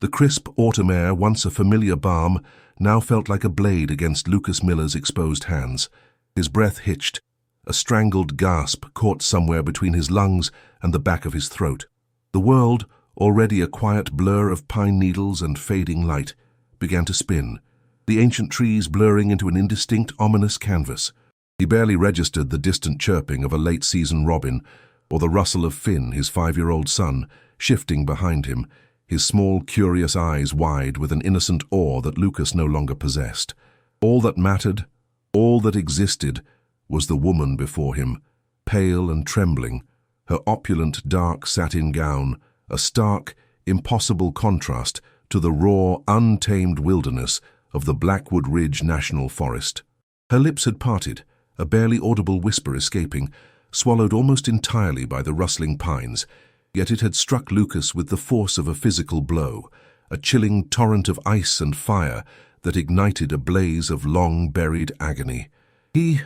The crisp autumn air, once a familiar balm, now felt like a blade against Lucas Miller's exposed hands. His breath hitched. A strangled gasp caught somewhere between his lungs and the back of his throat. The world, already a quiet blur of pine needles and fading light, began to spin, the ancient trees blurring into an indistinct, ominous canvas. He barely registered the distant chirping of a late-season robin or the rustle of Finn, his 5-year-old son, shifting behind him, his small, curious eyes wide with an innocent awe that Lucas no longer possessed. All that mattered, all that existed, was the woman before him, pale and trembling, her opulent dark satin gown, a stark, impossible contrast to the raw, untamed wilderness of the Blackwood Ridge National Forest. Her lips had parted, a barely audible whisper escaping, swallowed almost entirely by the rustling pines, yet it had struck Lucas with the force of a physical blow, a chilling torrent of ice and fire that ignited a blaze of long-buried agony. He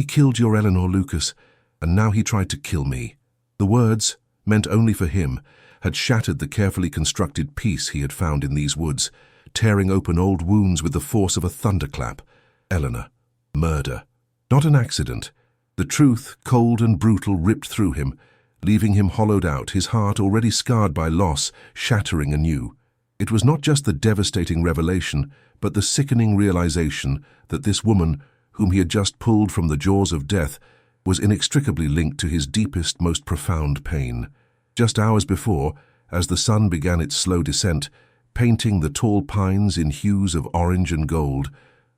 killed your Eleanor, Lucas, and now he tried to kill me. The words, meant only for him, had shattered the carefully constructed peace he had found in these woods, tearing open old wounds with the force of a thunderclap. Eleanor. Murder. Not an accident. The truth, cold and brutal, ripped through him, leaving him hollowed out, his heart already scarred by loss, shattering anew. It was not just the devastating revelation, but the sickening realization that this woman, whom he had just pulled from the jaws of death, was inextricably linked to his deepest, most profound pain. Just hours before, as the sun began its slow descent, painting the tall pines in hues of orange and gold,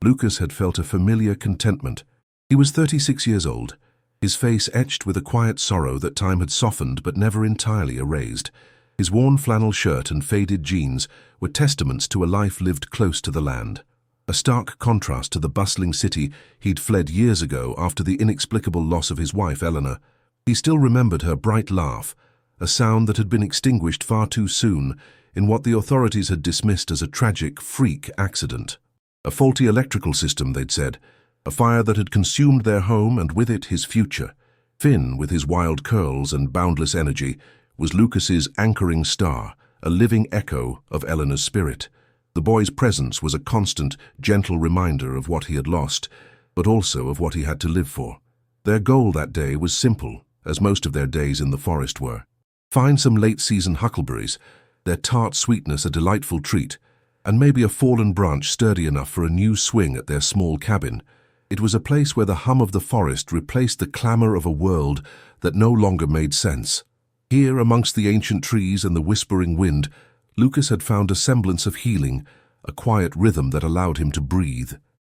Lucas had felt a familiar contentment. He was 36 years old, his face etched with a quiet sorrow that time had softened but never entirely erased. His worn flannel shirt and faded jeans were testaments to a life lived close to the land. A stark contrast to the bustling city he'd fled years ago after the inexplicable loss of his wife, Eleanor. He still remembered her bright laugh, a sound that had been extinguished far too soon in what the authorities had dismissed as a tragic freak accident. A faulty electrical system, they'd said, a fire that had consumed their home and with it his future. Finn, with his wild curls and boundless energy, was Lucas's anchoring star, a living echo of Eleanor's spirit. The boy's presence was a constant, gentle reminder of what he had lost, but also of what he had to live for. Their goal that day was simple, as most of their days in the forest were. Find some late-season huckleberries, their tart sweetness a delightful treat, and maybe a fallen branch sturdy enough for a new swing at their small cabin. It was a place where the hum of the forest replaced the clamor of a world that no longer made sense. Here, amongst the ancient trees and the whispering wind, Lucas had found a semblance of healing, a quiet rhythm that allowed him to breathe.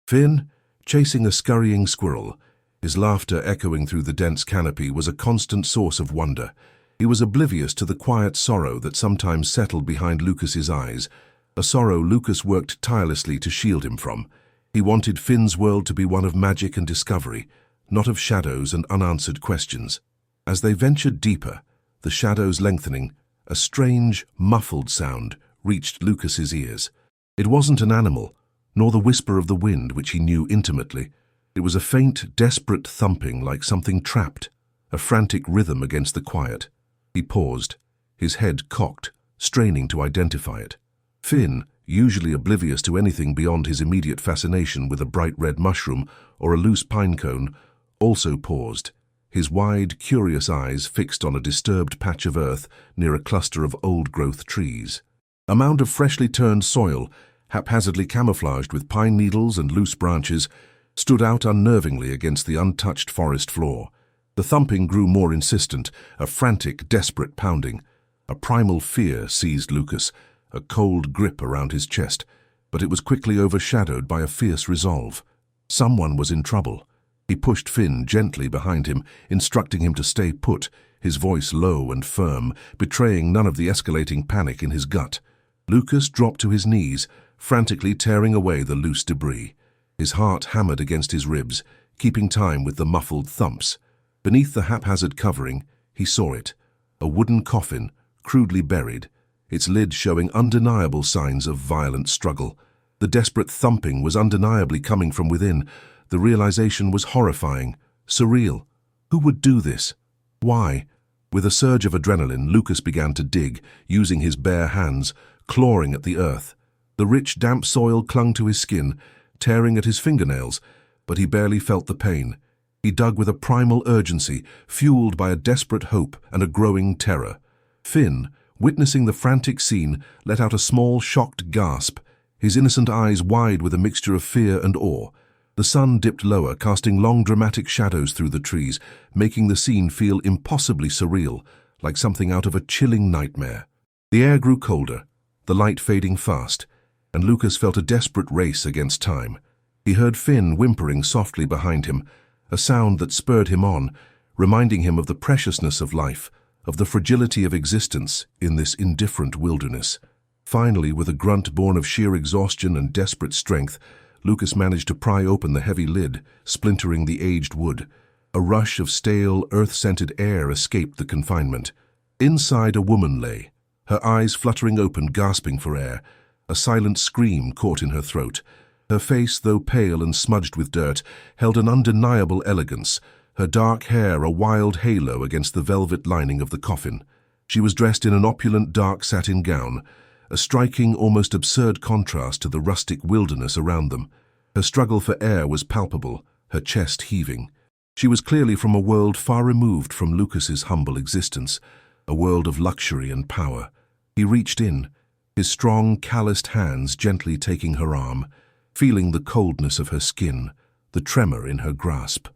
Finn, chasing a scurrying squirrel, his laughter echoing through the dense canopy, was a constant source of wonder. He was oblivious to the quiet sorrow that sometimes settled behind Lucas's eyes, a sorrow Lucas worked tirelessly to shield him from. He wanted Finn's world to be one of magic and discovery, not of shadows and unanswered questions. As they ventured deeper, the shadows lengthening, a strange, muffled sound reached Lucas's ears. It wasn't an animal, nor the whisper of the wind, which he knew intimately. It was a faint, desperate thumping like something trapped, a frantic rhythm against the quiet. He paused, his head cocked, straining to identify it. Finn, usually oblivious to anything beyond his immediate fascination with a bright red mushroom or a loose pine cone, also paused, his wide, curious eyes fixed on a disturbed patch of earth near a cluster of old-growth trees. A mound of freshly turned soil, haphazardly camouflaged with pine needles and loose branches, stood out unnervingly against the untouched forest floor. The thumping grew more insistent, a frantic, desperate pounding. A primal fear seized Lucas, a cold grip around his chest, but it was quickly overshadowed by a fierce resolve. Someone was in trouble. He pushed Finn gently behind him, instructing him to stay put, his voice low and firm, betraying none of the escalating panic in his gut. Lucas dropped to his knees, frantically tearing away the loose debris. His heart hammered against his ribs, keeping time with the muffled thumps. Beneath the haphazard covering, he saw it, a wooden coffin, crudely buried, its lid showing undeniable signs of violent struggle. The desperate thumping was undeniably coming from within. The realization was horrifying, surreal. Who would do this? Why? With a surge of adrenaline, Lucas began to dig, using his bare hands, clawing at the earth. The rich, damp soil clung to his skin, tearing at his fingernails, but he barely felt the pain. He dug with a primal urgency, fueled by a desperate hope and a growing terror. Finn, witnessing the frantic scene, let out a small, shocked gasp, his innocent eyes wide with a mixture of fear and awe. The sun dipped lower, casting long, dramatic shadows through the trees, making the scene feel impossibly surreal, like something out of a chilling nightmare. The air grew colder, the light fading fast, and Lucas felt a desperate race against time. He heard Finn whimpering softly behind him, a sound that spurred him on, reminding him of the preciousness of life, of the fragility of existence in this indifferent wilderness. Finally, with a grunt born of sheer exhaustion and desperate strength, Lucas managed to pry open the heavy lid, splintering the aged wood. A rush of stale, earth-scented air escaped the confinement. Inside a woman lay, her eyes fluttering open, gasping for air. A silent scream caught in her throat. Her face, though pale and smudged with dirt, held an undeniable elegance, her dark hair a wild halo against the velvet lining of the coffin. She was dressed in an opulent dark satin gown, a striking, almost absurd contrast to the rustic wilderness around them. Her struggle for air was palpable, her chest heaving. She was clearly from a world far removed from Lucas's humble existence, a world of luxury and power. He reached in, his strong, calloused hands gently taking her arm, feeling the coldness of her skin, the tremor in her grasp.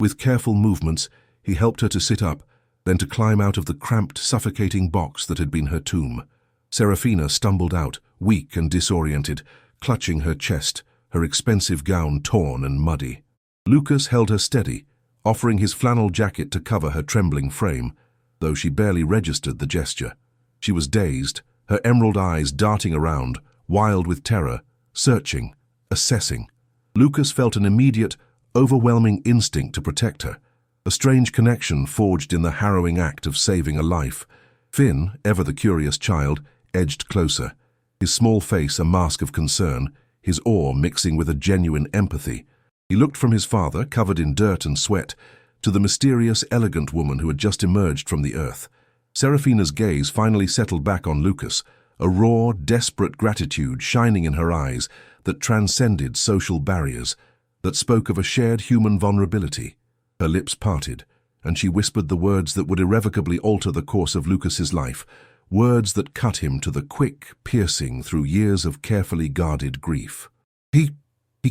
With careful movements, he helped her to sit up, then to climb out of the cramped, suffocating box that had been her tomb. Serafina stumbled out, weak and disoriented, clutching her chest, her expensive gown torn and muddy. Lucas held her steady, offering his flannel jacket to cover her trembling frame, though she barely registered the gesture. She was dazed, her emerald eyes darting around, wild with terror, searching, assessing. Lucas felt an immediate, overwhelming instinct to protect her, a strange connection forged in the harrowing act of saving a life. Finn, ever the curious child, edged closer, his small face a mask of concern, his awe mixing with a genuine empathy. He looked from his father, covered in dirt and sweat, to the mysterious, elegant woman who had just emerged from the earth. Serafina's gaze finally settled back on Lucas, a raw, desperate gratitude shining in her eyes that transcended social barriers, that spoke of a shared human vulnerability. Her lips parted, and she whispered the words that would irrevocably alter the course of Lucas's life, words that cut him to the quick, piercing through years of carefully guarded grief. He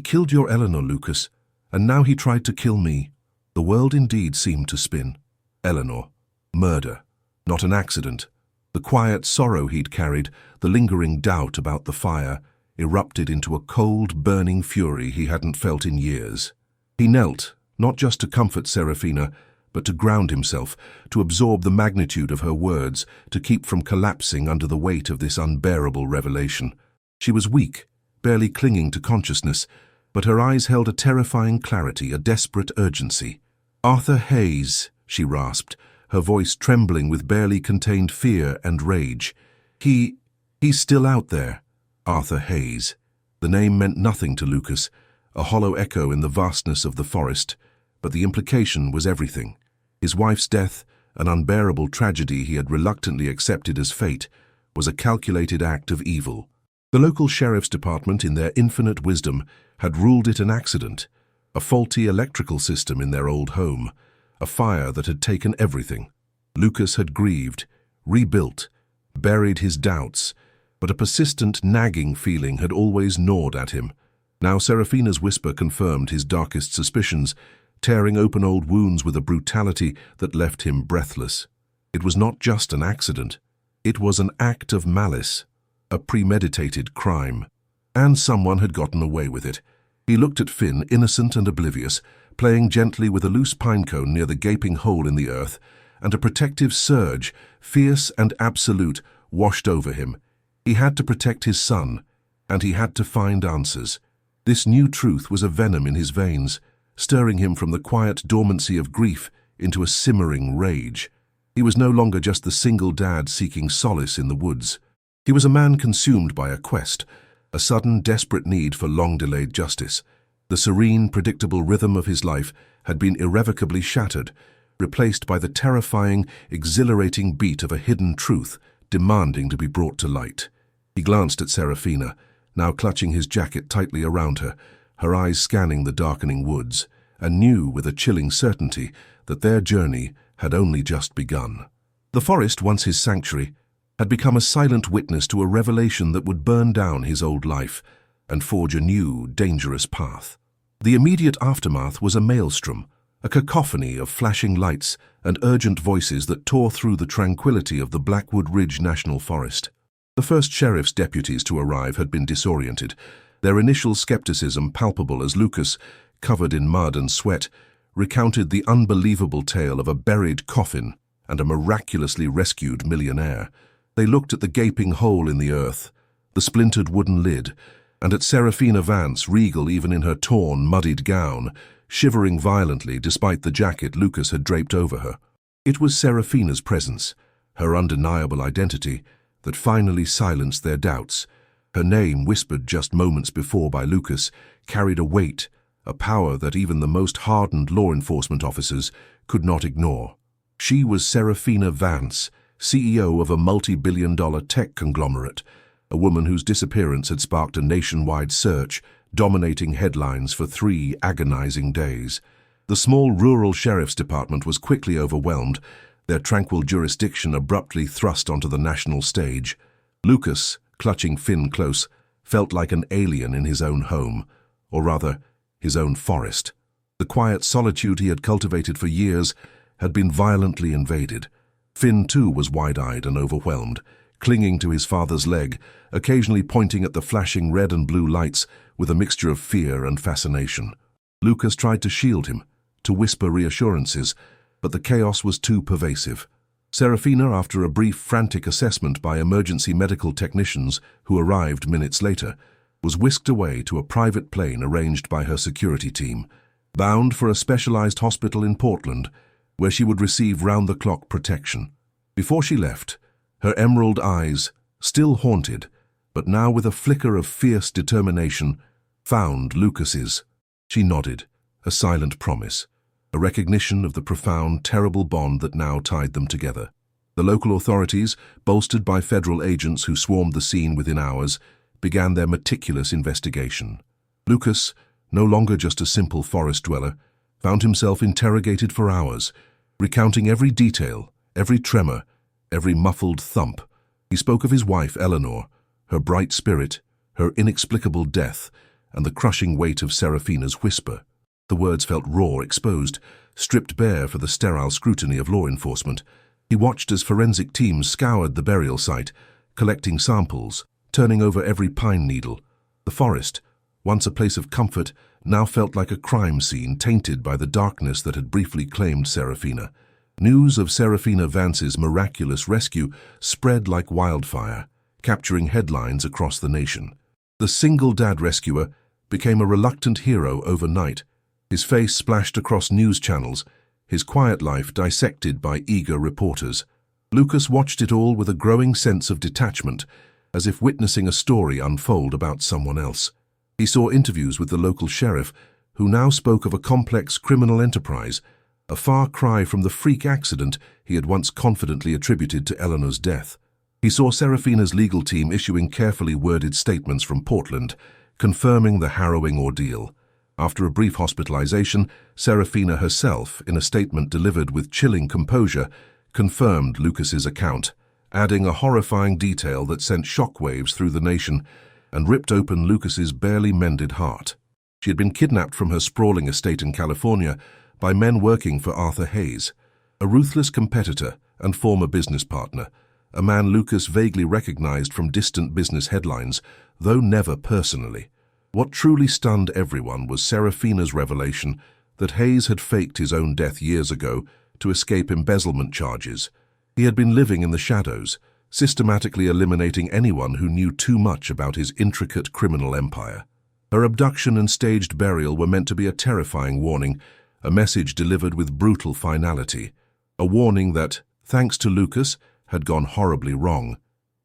killed your Eleanor, Lucas, and now he tried to kill me. The world indeed seemed to spin. Eleanor. Murder. Not an accident. The quiet sorrow he'd carried, the lingering doubt about the fire, erupted into a cold, burning fury he hadn't felt in years. He knelt, not just to comfort Serafina, but to ground himself, to absorb the magnitude of her words, to keep from collapsing under the weight of this unbearable revelation. She was weak, barely clinging to consciousness, but her eyes held a terrifying clarity, a desperate urgency. "Arthur Hayes," she rasped, her voice trembling with barely contained fear and rage. He's still out there." Arthur Hayes. The name meant nothing to Lucas, a hollow echo in the vastness of the forest, but the implication was everything. His wife's death, an unbearable tragedy he had reluctantly accepted as fate, was a calculated act of evil. The local sheriff's department, in their infinite wisdom, had ruled it an accident, a faulty electrical system in their old home, a fire that had taken everything. Lucas had grieved, rebuilt, buried his doubts, but a persistent, nagging feeling had always gnawed at him. Now Serafina's whisper confirmed his darkest suspicions, tearing open old wounds with a brutality that left him breathless. It was not just an accident. It was an act of malice, a premeditated crime. And someone had gotten away with it. He looked at Finn, innocent and oblivious, playing gently with a loose pine cone near the gaping hole in the earth, and a protective surge, fierce and absolute, washed over him. He had to protect his son, and he had to find answers. This new truth was a venom in his veins, stirring him from the quiet dormancy of grief into a simmering rage. He was no longer just the single dad seeking solace in the woods. He was a man consumed by a quest, a sudden, desperate need for long-delayed justice. The serene, predictable rhythm of his life had been irrevocably shattered, replaced by the terrifying, exhilarating beat of a hidden truth demanding to be brought to light. He glanced at Serafina, now clutching his jacket tightly around her, her eyes scanning the darkening woods, and knew with a chilling certainty that their journey had only just begun. The forest, once his sanctuary, had become a silent witness to a revelation that would burn down his old life and forge a new, dangerous path. The immediate aftermath was a maelstrom, a cacophony of flashing lights and urgent voices that tore through the tranquility of the Blackwood Ridge National Forest. The first sheriff's deputies to arrive had been disoriented, their initial skepticism palpable as Lucas, covered in mud and sweat, recounted the unbelievable tale of a buried coffin and a miraculously rescued millionaire. They looked at the gaping hole in the earth, the splintered wooden lid, and at Serafina Vance, regal even in her torn, muddied gown, shivering violently despite the jacket Lucas had draped over her. It was Serafina's presence, her undeniable identity, that finally silenced their doubts. Her name, whispered just moments before by Lucas, carried a weight, a power that even the most hardened law enforcement officers could not ignore. She was Serafina Vance, CEO of a multi-billion-dollar tech conglomerate, a woman whose disappearance had sparked a nationwide search, dominating headlines for 3 agonizing days. The small rural sheriff's department was quickly overwhelmed, their tranquil jurisdiction abruptly thrust onto the national stage. Lucas, clutching Finn close, felt like an alien in his own home, or rather, his own forest. The quiet solitude he had cultivated for years had been violently invaded. Finn, too, was wide-eyed and overwhelmed, clinging to his father's leg, occasionally pointing at the flashing red and blue lights with a mixture of fear and fascination. Lucas tried to shield him, to whisper reassurances, but the chaos was too pervasive. Serafina, after a brief, frantic assessment by emergency medical technicians who arrived minutes later, was whisked away to a private plane arranged by her security team, bound for a specialized hospital in Portland, where she would receive round-the-clock protection. Before she left, her emerald eyes, still haunted, but now with a flicker of fierce determination, found Lucas's. She nodded, a silent promise, a recognition of the profound, terrible bond that now tied them together. The local authorities, bolstered by federal agents who swarmed the scene within hours, began their meticulous investigation. Lucas, no longer just a simple forest dweller, found himself interrogated for hours, recounting every detail, every tremor, every muffled thump. He spoke of his wife, Eleanor, her bright spirit, her inexplicable death, and the crushing weight of Serafina's whisper. The words felt raw, exposed, stripped bare for the sterile scrutiny of law enforcement. He watched as forensic teams scoured the burial site, collecting samples, turning over every pine needle. The forest, once a place of comfort, now felt like a crime scene tainted by the darkness that had briefly claimed Serafina. News of Serafina Vance's miraculous rescue spread like wildfire, capturing headlines across the nation. The single dad rescuer became a reluctant hero overnight, his face splashed across news channels, his quiet life dissected by eager reporters. Lucas watched it all with a growing sense of detachment, as if witnessing a story unfold about someone else. He saw interviews with the local sheriff, who now spoke of a complex criminal enterprise, a far cry from the freak accident he had once confidently attributed to Eleanor's death. He saw Serafina's legal team issuing carefully worded statements from Portland, confirming the harrowing ordeal. After a brief hospitalization, Serafina herself, in a statement delivered with chilling composure, confirmed Lucas's account, adding a horrifying detail that sent shockwaves through the nation and ripped open Lucas's barely mended heart. She had been kidnapped from her sprawling estate in California by men working for Arthur Hayes, a ruthless competitor and former business partner, a man Lucas vaguely recognized from distant business headlines, though never personally. What truly stunned everyone was Serafina's revelation that Hayes had faked his own death years ago to escape embezzlement charges. He had been living in the shadows, systematically eliminating anyone who knew too much about his intricate criminal empire. Her abduction and staged burial were meant to be a terrifying warning, a message delivered with brutal finality, a warning that, thanks to Lucas, had gone horribly wrong.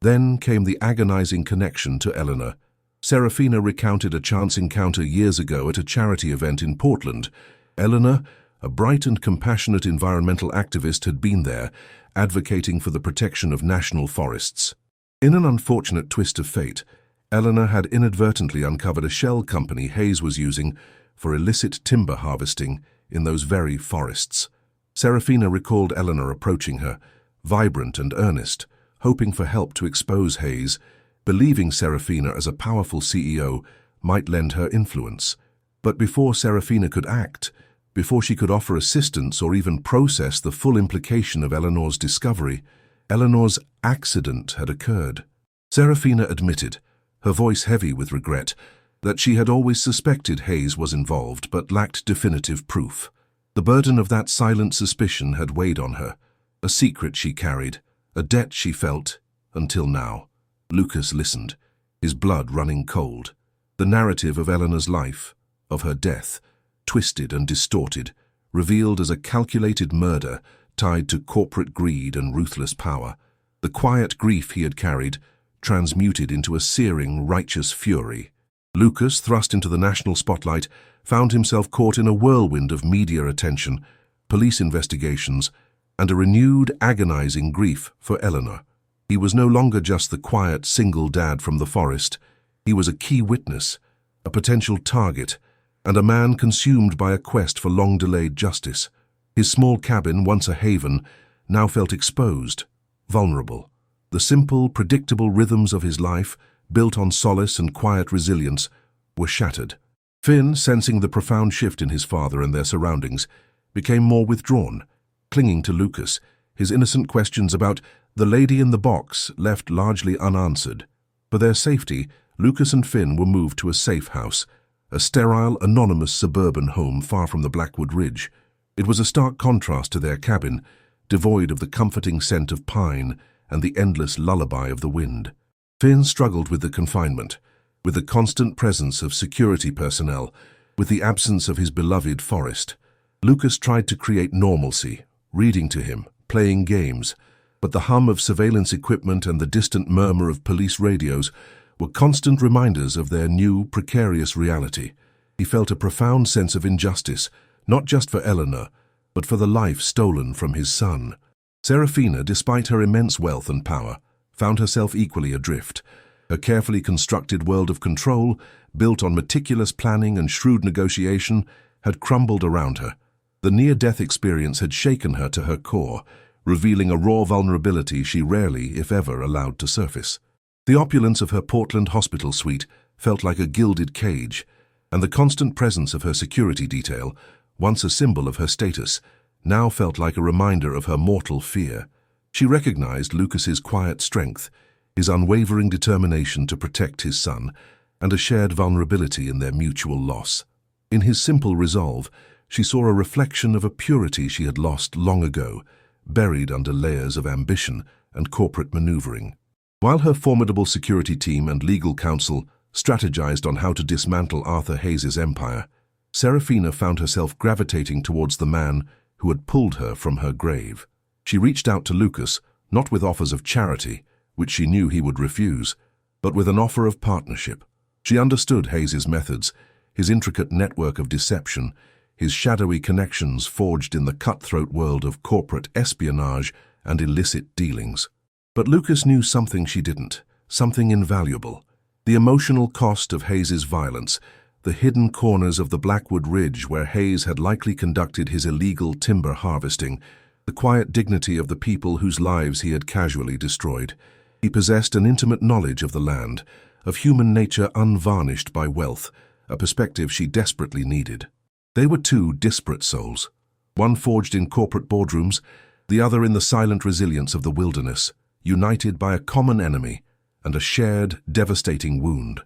Then came the agonizing connection to Eleanor. Serafina recounted a chance encounter years ago at a charity event in Portland. Eleanor, a bright and compassionate environmental activist, had been there, advocating for the protection of national forests. In an unfortunate twist of fate, Eleanor had inadvertently uncovered a shell company Hayes was using for illicit timber harvesting in those very forests. Serafina recalled Eleanor approaching her, vibrant and earnest, hoping for help to expose Hayes, believing Serafina as a powerful CEO might lend her influence. But before Serafina could act, before she could offer assistance or even process the full implication of Eleanor's discovery, Eleanor's accident had occurred. Serafina admitted, her voice heavy with regret, that she had always suspected Hayes was involved but lacked definitive proof. The burden of that silent suspicion had weighed on her, a secret she carried, a debt she felt, until now. Lucas listened, his blood running cold. The narrative of Eleanor's life, of her death, twisted and distorted, revealed as a calculated murder tied to corporate greed and ruthless power. The quiet grief he had carried transmuted into a searing, righteous fury. Lucas, thrust into the national spotlight, found himself caught in a whirlwind of media attention, police investigations, and a renewed, agonizing grief for Eleanor. He was no longer just the quiet, single dad from the forest. He was a key witness, a potential target, and a man consumed by a quest for long-delayed justice. His small cabin, once a haven, now felt exposed, vulnerable. The simple, predictable rhythms of his life, built on solace and quiet resilience, were shattered. Finn, sensing the profound shift in his father and their surroundings, became more withdrawn, clinging to Lucas, his innocent questions about the lady in the box left largely unanswered. For their safety, Lucas and Finn were moved to a safe house, a sterile, anonymous suburban home far from the Blackwood Ridge. It was a stark contrast to their cabin, devoid of the comforting scent of pine and the endless lullaby of the wind. Finn struggled with the confinement, with the constant presence of security personnel, with the absence of his beloved forest. Lucas tried to create normalcy, reading to him, playing games, but the hum of surveillance equipment and the distant murmur of police radios were constant reminders of their new, precarious reality. He felt a profound sense of injustice, not just for Eleanor, but for the life stolen from his son. Serafina, despite her immense wealth and power, found herself equally adrift. Her carefully constructed world of control, built on meticulous planning and shrewd negotiation, had crumbled around her. The near-death experience had shaken her to her core, revealing a raw vulnerability she rarely, if ever, allowed to surface. The opulence of her Portland hospital suite felt like a gilded cage, and the constant presence of her security detail, once a symbol of her status, now felt like a reminder of her mortal fear. She recognized Lucas's quiet strength, his unwavering determination to protect his son, and a shared vulnerability in their mutual loss. In his simple resolve, she saw a reflection of a purity she had lost long ago, buried under layers of ambition and corporate maneuvering. While her formidable security team and legal counsel strategized on how to dismantle Arthur Hayes's empire, Serafina found herself gravitating towards the man who had pulled her from her grave. She reached out to Lucas, not with offers of charity, which she knew he would refuse, but with an offer of partnership. She understood Hayes's methods, his intricate network of deception, his shadowy connections forged in the cutthroat world of corporate espionage and illicit dealings. But Lucas knew something she didn't, something invaluable. The emotional cost of Hayes's violence, the hidden corners of the Blackwood Ridge where Hayes had likely conducted his illegal timber harvesting, the quiet dignity of the people whose lives he had casually destroyed. He possessed an intimate knowledge of the land, of human nature unvarnished by wealth, a perspective she desperately needed. They were two disparate souls, one forged in corporate boardrooms, the other in the silent resilience of the wilderness, united by a common enemy and a shared, devastating wound.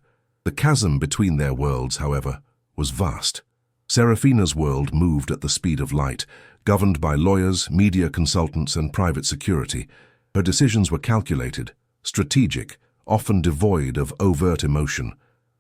The chasm between their worlds, however, was vast. Serafina's world moved at the speed of light, governed by lawyers, media consultants, and private security. Her decisions were calculated, strategic, often devoid of overt emotion.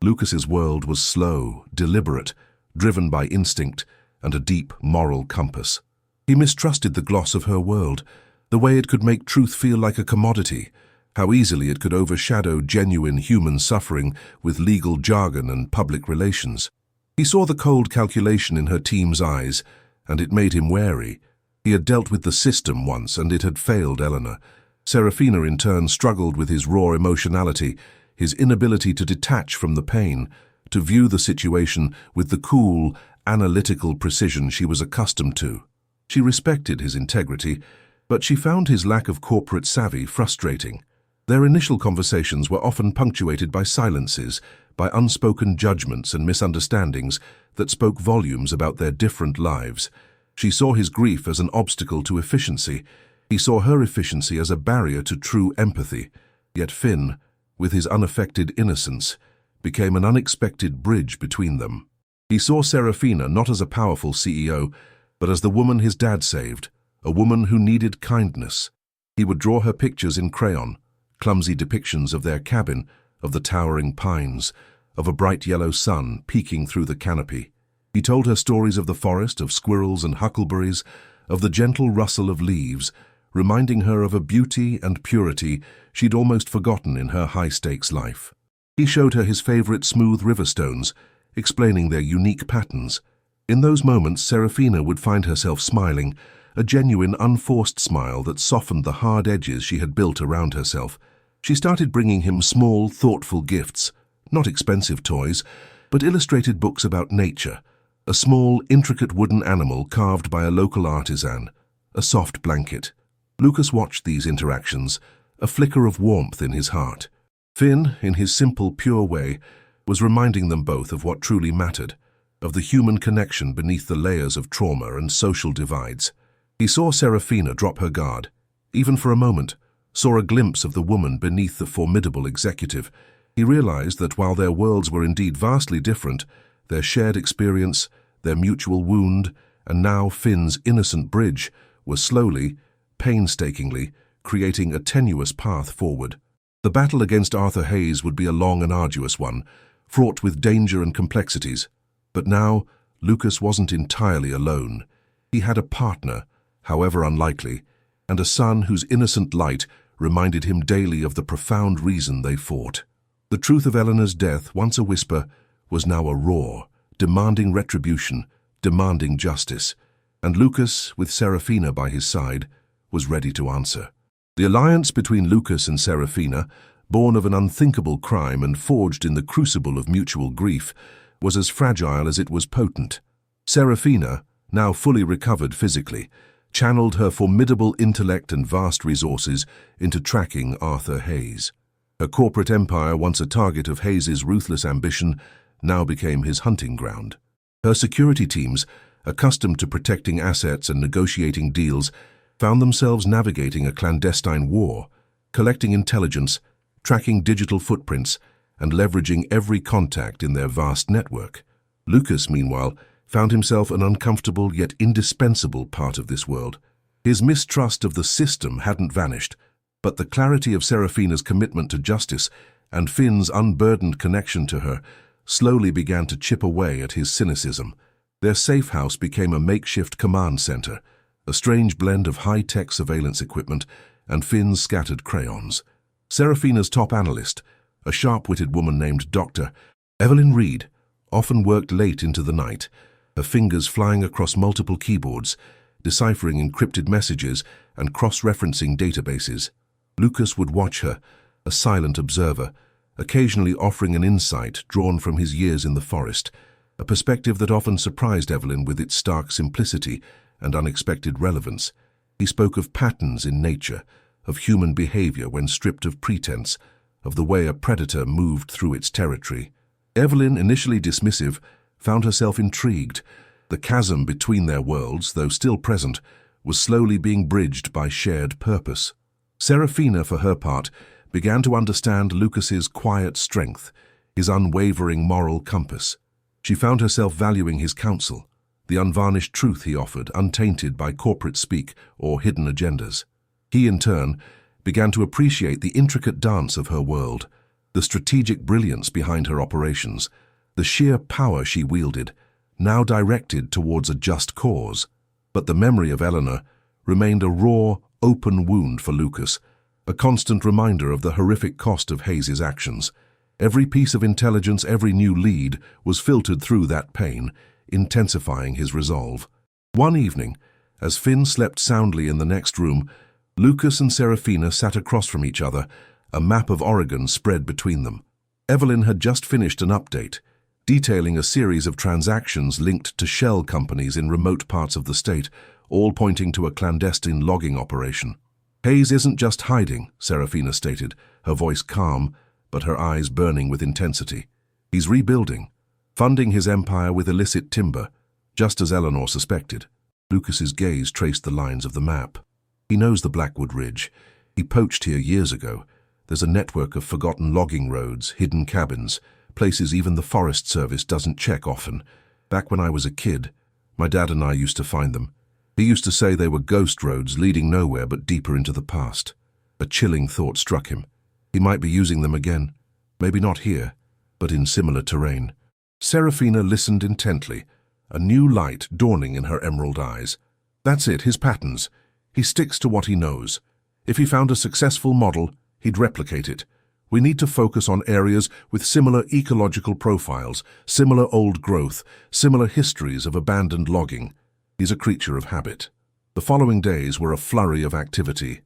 Lucas's world was slow, deliberate, driven by instinct and a deep moral compass. He mistrusted the gloss of her world, the way it could make truth feel like a commodity, how easily it could overshadow genuine human suffering with legal jargon and public relations. He saw the cold calculation in her team's eyes, and it made him wary. He had dealt with the system once, and it had failed Eleanor. Serafina, in turn, struggled with his raw emotionality, his inability to detach from the pain, to view the situation with the cool, analytical precision she was accustomed to. She respected his integrity, but she found his lack of corporate savvy frustrating. Their initial conversations were often punctuated by silences, by unspoken judgments and misunderstandings that spoke volumes about their different lives. She saw his grief as an obstacle to efficiency. He saw her efficiency as a barrier to true empathy. Yet Finn, with his unaffected innocence, became an unexpected bridge between them. He saw Serafina not as a powerful CEO, but as the woman his dad saved, a woman who needed kindness. He would draw her pictures in crayon, clumsy depictions of their cabin, of the towering pines, of a bright yellow sun peeking through the canopy. He told her stories of the forest, of squirrels and huckleberries, of the gentle rustle of leaves, reminding her of a beauty and purity she'd almost forgotten in her high-stakes life. He showed her his favorite smooth river stones, explaining their unique patterns. In those moments, Serafina would find herself smiling, a genuine, unforced smile that softened the hard edges she had built around herself. She started bringing him small, thoughtful gifts, not expensive toys, but illustrated books about nature, a small, intricate wooden animal carved by a local artisan, a soft blanket. Lucas watched these interactions, a flicker of warmth in his heart. Finn, in his simple, pure way, was reminding them both of what truly mattered, of the human connection beneath the layers of trauma and social divides. He saw Serafina drop her guard, even for a moment, saw a glimpse of the woman beneath the formidable executive. He realized that while their worlds were indeed vastly different, their shared experience, their mutual wound, and now Finn's innocent bridge, were slowly, painstakingly, creating a tenuous path forward. The battle against Arthur Hayes would be a long and arduous one, fraught with danger and complexities. But now, Lucas wasn't entirely alone. He had a partner, however unlikely, and a son whose innocent light reminded him daily of the profound reason they fought. The truth of Eleanor's death, once a whisper, was now a roar, demanding retribution, demanding justice. And Lucas, with Serafina by his side, was ready to answer. The alliance between Lucas and Serafina, born of an unthinkable crime and forged in the crucible of mutual grief, was as fragile as it was potent. Serafina, now fully recovered physically, channeled her formidable intellect and vast resources into tracking Arthur Hayes. Her corporate empire, once a target of Hayes's ruthless ambition, now became his hunting ground. Her security teams, accustomed to protecting assets and negotiating deals, found themselves navigating a clandestine war, collecting intelligence, tracking digital footprints, and leveraging every contact in their vast network. Lucas, meanwhile, found himself an uncomfortable yet indispensable part of this world. His mistrust of the system hadn't vanished, but the clarity of Serafina's commitment to justice and Finn's unburdened connection to her slowly began to chip away at his cynicism. Their safe house became a makeshift command center, a strange blend of high-tech surveillance equipment and Finn's scattered crayons. Serafina's top analyst, a sharp-witted woman named Dr. Evelyn Reed, often worked late into the night, her fingers flying across multiple keyboards, deciphering encrypted messages and cross-referencing databases. Lucas would watch her, a silent observer, occasionally offering an insight drawn from his years in the forest, a perspective that often surprised Evelyn with its stark simplicity and unexpected relevance. He spoke of patterns in nature, of human behavior when stripped of pretense, of the way a predator moved through its territory. Evelyn, initially dismissive, found herself intrigued. The chasm between their worlds, though still present, was slowly being bridged by shared purpose. Serafina, for her part, began to understand Lucas's quiet strength, his unwavering moral compass. She found herself valuing his counsel, the unvarnished truth he offered, untainted by corporate speak or hidden agendas. He, in turn, began to appreciate the intricate dance of her world, the strategic brilliance behind her operations, the sheer power she wielded, now directed towards a just cause. But the memory of Eleanor remained a raw, open wound for Lucas, a constant reminder of the horrific cost of Hayes's actions. Every piece of intelligence, every new lead, was filtered through that pain, intensifying his resolve. One evening, as Finn slept soundly in the next room, Lucas and Serafina sat across from each other, a map of Oregon spread between them. Evelyn had just finished an update, detailing a series of transactions linked to shell companies in remote parts of the state, all pointing to a clandestine logging operation. Hayes isn't just hiding, Serafina stated, her voice calm, but her eyes burning with intensity. He's rebuilding, funding his empire with illicit timber, just as Eleanor suspected. Lucas's gaze traced the lines of the map. He knows the Blackwood Ridge. He poached here years ago. There's a network of forgotten logging roads, hidden cabins, places even the Forest Service doesn't check often. Back when I was a kid, my dad and I used to find them. He used to say they were ghost roads leading nowhere but deeper into the past. A chilling thought struck him. He might be using them again. Maybe not here, but in similar terrain. Serafina listened intently, a new light dawning in her emerald eyes. That's it, his patterns. He sticks to what he knows. If he found a successful model, he'd replicate it. We need to focus on areas with similar ecological profiles, similar old growth, similar histories of abandoned logging. He's a creature of habit. The following days were a flurry of activity.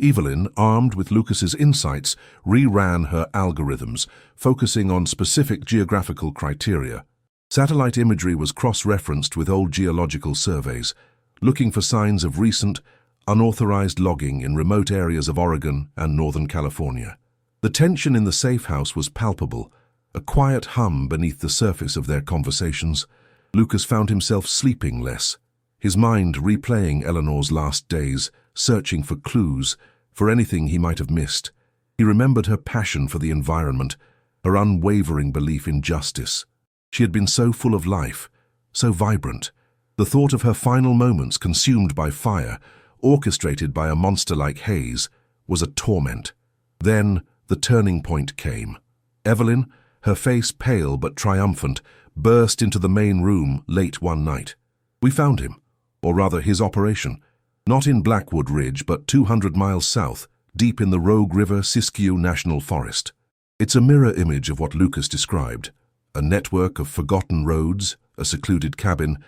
Evelyn, armed with Lucas's insights, reran her algorithms, focusing on specific geographical criteria. Satellite imagery was cross-referenced with old geological surveys, looking for signs of recent, unauthorized logging in remote areas of Oregon and Northern California. The tension in the safe house was palpable, a quiet hum beneath the surface of their conversations. Lucas found himself sleeping less, his mind replaying Eleanor's last days, searching for clues, for anything he might have missed. He remembered her passion for the environment, her unwavering belief in justice. She had been so full of life, so vibrant. The thought of her final moments consumed by fire, orchestrated by a monster like Hayes, was a torment. Then the turning point came. Evelyn, her face pale but triumphant, burst into the main room late one night. We found him, or rather his operation, not in Blackwood Ridge but 200 miles south, deep in the Rogue River Siskiyou National Forest. It's a mirror image of what Lucas described, a network of forgotten roads, a secluded cabin,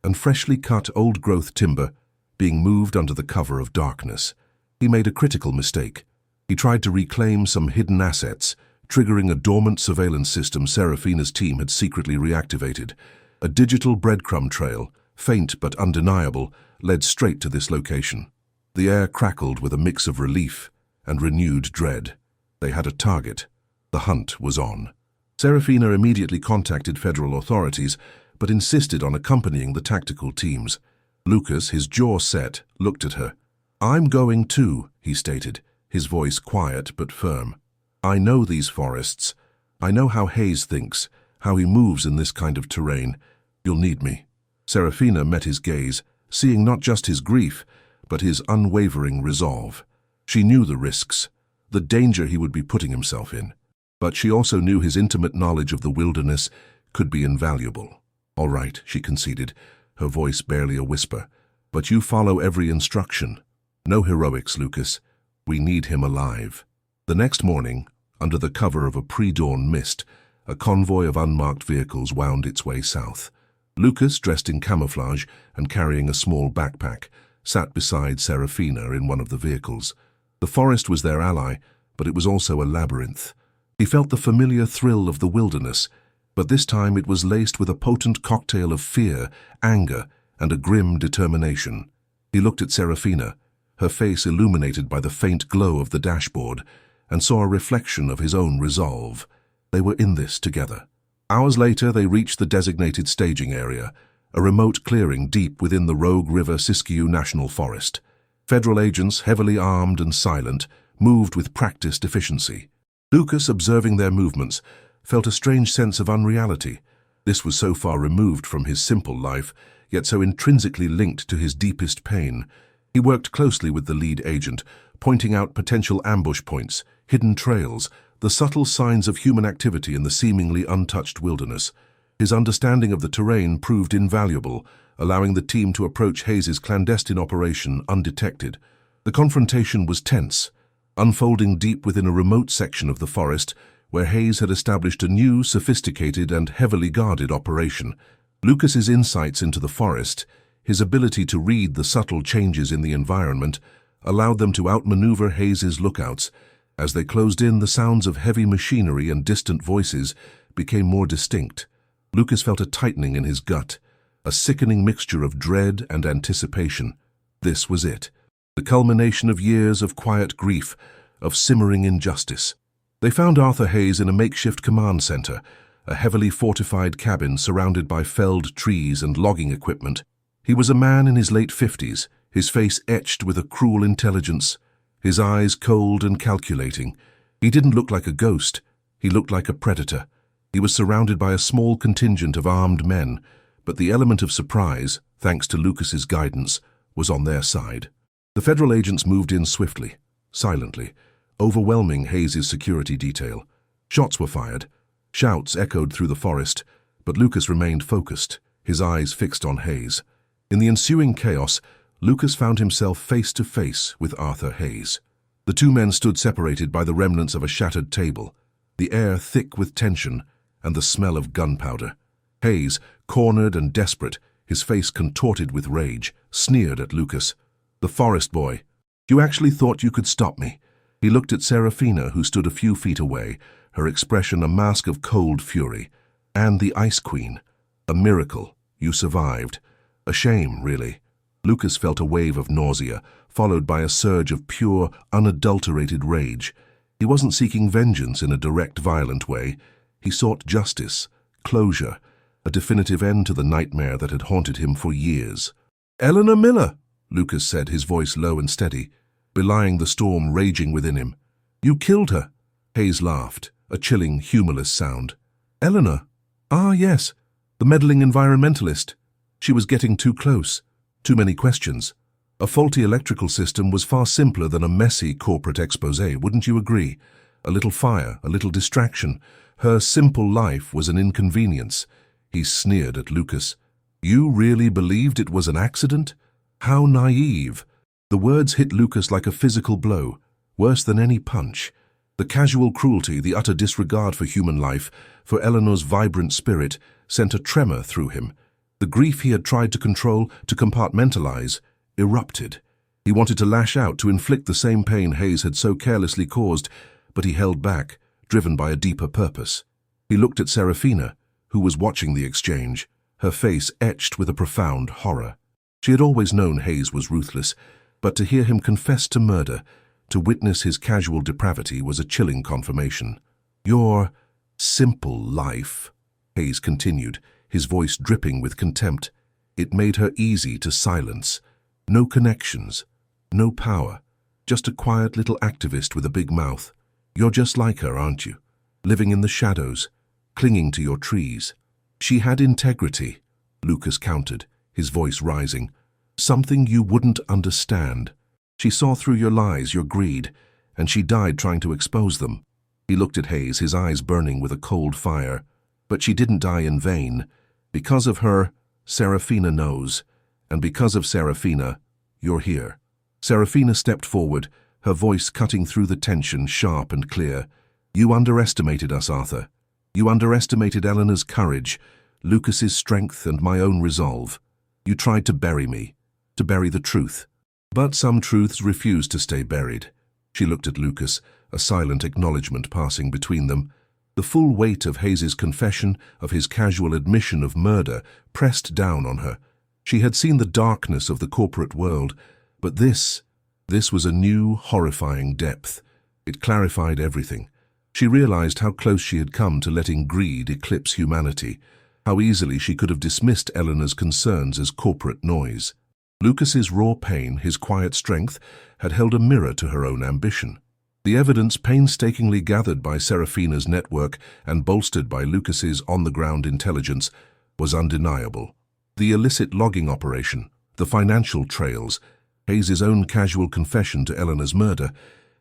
and freshly cut old-growth timber being moved under the cover of darkness. He made a critical mistake. He tried to reclaim some hidden assets, triggering a dormant surveillance system Serafina's team had secretly reactivated. A digital breadcrumb trail, faint but undeniable, led straight to this location. The air crackled with a mix of relief and renewed dread. They had a target. The hunt was on. Serafina immediately contacted federal authorities, but insisted on accompanying the tactical teams. Lucas, his jaw set, looked at her. "I'm going too," he stated, his voice quiet but firm. "I know these forests. I know how Hayes thinks, how he moves in this kind of terrain. You'll need me." Serafina met his gaze, seeing not just his grief, but his unwavering resolve. She knew the risks, the danger he would be putting himself in, but she also knew his intimate knowledge of the wilderness could be invaluable. "All right," she conceded, her voice barely a whisper, "but you follow every instruction. No heroics, Lucas. We need him alive." The next morning, under the cover of a pre-dawn mist, a convoy of unmarked vehicles wound its way south. Lucas, dressed in camouflage and carrying a small backpack, sat beside Serafina in one of the vehicles. The forest was their ally, but it was also a labyrinth. He felt the familiar thrill of the wilderness, but this time it was laced with a potent cocktail of fear, anger, and a grim determination. He looked at Serafina, her face illuminated by the faint glow of the dashboard, and saw a reflection of his own resolve. They were in this together. Hours later, they reached the designated staging area, a remote clearing deep within the Rogue River Siskiyou National Forest. Federal agents, heavily armed and silent, moved with practiced efficiency. Lucas, observing their movements, felt a strange sense of unreality. This was so far removed from his simple life, yet so intrinsically linked to his deepest pain. He worked closely with the lead agent, pointing out potential ambush points, hidden trails, the subtle signs of human activity in the seemingly untouched wilderness. His understanding of the terrain proved invaluable, allowing the team to approach Hayes's clandestine operation undetected. The confrontation was tense, unfolding deep within a remote section of the forest where Hayes had established a new, sophisticated and heavily guarded operation. Lucas's insights into the forest, his ability to read the subtle changes in the environment, allowed them to outmaneuver Hayes's lookouts. As they closed in, the sounds of heavy machinery and distant voices became more distinct. Lucas felt a tightening in his gut, a sickening mixture of dread and anticipation. This was it, the culmination of years of quiet grief, of simmering injustice. They found Arthur Hayes in a makeshift command center, a heavily fortified cabin surrounded by felled trees and logging equipment. He was a man in his late 50s, his face etched with a cruel intelligence, his eyes cold and calculating. He didn't look like a ghost, he looked like a predator. He was surrounded by a small contingent of armed men, but the element of surprise, thanks to Lucas's guidance, was on their side. The federal agents moved in swiftly, silently, overwhelming Hayes's security detail. Shots were fired, shouts echoed through the forest, but Lucas remained focused, his eyes fixed on Hayes. In the ensuing chaos, Lucas found himself face to face with Arthur Hayes. The two men stood separated by the remnants of a shattered table, the air thick with tension and the smell of gunpowder. Hayes, cornered and desperate, his face contorted with rage, sneered at Lucas. "The forest boy. You actually thought you could stop me?" He looked at Serafina, who stood a few feet away, her expression a mask of cold fury. "And the Ice Queen. A miracle. You survived. A shame, really." Lucas felt a wave of nausea, followed by a surge of pure, unadulterated rage. He wasn't seeking vengeance in a direct, violent way. He sought justice, closure, a definitive end to the nightmare that had haunted him for years. "Eleanor Miller," Lucas said, his voice low and steady, belying the storm raging within him. "You killed her." Hayes laughed, a chilling, humorless sound. "Eleanor? Ah, yes, the meddling environmentalist. She was getting too close. Too many questions. A faulty electrical system was far simpler than a messy corporate exposé, wouldn't you agree? A little fire, a little distraction. Her simple life was an inconvenience." He sneered at Lucas. "You really believed it was an accident? How naive." The words hit Lucas like a physical blow, worse than any punch. The casual cruelty, the utter disregard for human life, for Eleanor's vibrant spirit, sent a tremor through him. The grief he had tried to control, to compartmentalize, erupted. He wanted to lash out, to inflict the same pain Hayes had so carelessly caused, but he held back, driven by a deeper purpose. He looked at Serafina, who was watching the exchange, her face etched with a profound horror. She had always known Hayes was ruthless, but to hear him confess to murder, to witness his casual depravity, was a chilling confirmation. "Your simple life," Hayes continued, his voice dripping with contempt. "It made her easy to silence. No connections, no power, just a quiet little activist with a big mouth. You're just like her, aren't you? Living in the shadows, clinging to your trees." "She had integrity," Lucas countered, his voice rising. "Something you wouldn't understand. She saw through your lies, your greed, and she died trying to expose them." He looked at Hayes, his eyes burning with a cold fire. "But she didn't die in vain. Because of her, Serafina knows. And because of Serafina, you're here." Serafina stepped forward, her voice cutting through the tension, sharp and clear. "You underestimated us, Arthur. You underestimated Eleanor's courage, Lucas's strength, and my own resolve. You tried to bury me, to bury the truth. But some truths refuse to stay buried." She looked at Lucas, a silent acknowledgement passing between them. The full weight of Hayes's confession, of his casual admission of murder, pressed down on her. She had seen the darkness of the corporate world, but this was a new, horrifying depth. It clarified everything. She realized how close she had come to letting greed eclipse humanity, how easily she could have dismissed Eleanor's concerns as corporate noise. Lucas's raw pain, his quiet strength, had held a mirror to her own ambition. The evidence painstakingly gathered by Serafina's network and bolstered by Lucas's on-the-ground intelligence was undeniable. The illicit logging operation, the financial trails, Hayes's own casual confession to Eleanor's murder,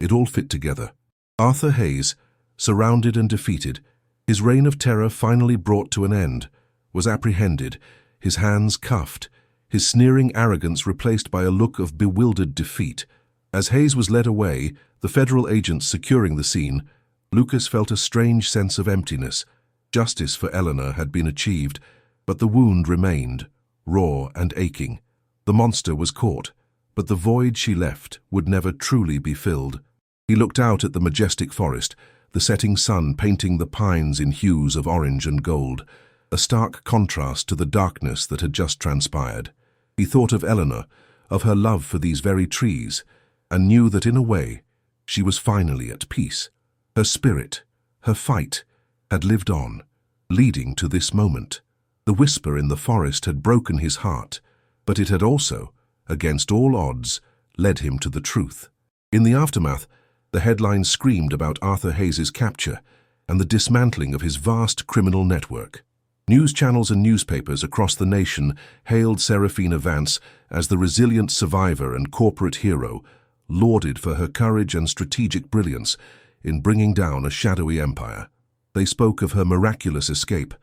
it all fit together. Arthur Hayes, surrounded and defeated, his reign of terror finally brought to an end, was apprehended, his hands cuffed, his sneering arrogance replaced by a look of bewildered defeat. As Hayes was led away, the federal agents securing the scene, Lucas felt a strange sense of emptiness. Justice for Eleanor had been achieved, but the wound remained, raw and aching. The monster was caught, but the void she left would never truly be filled. He looked out at the majestic forest, the setting sun painting the pines in hues of orange and gold, a stark contrast to the darkness that had just transpired. He thought of Eleanor, of her love for these very trees, and knew that in a way she was finally at peace. Her spirit, her fight, had lived on, leading to this moment. The whisper in the forest had broken his heart, but it had also, against all odds, led him to the truth. In the aftermath, the headlines screamed about Arthur Hayes' capture and the dismantling of his vast criminal network. News channels and newspapers across the nation hailed Serafina Vance as the resilient survivor and corporate hero, lauded for her courage and strategic brilliance in bringing down a shadowy empire. They spoke of her miraculous escape,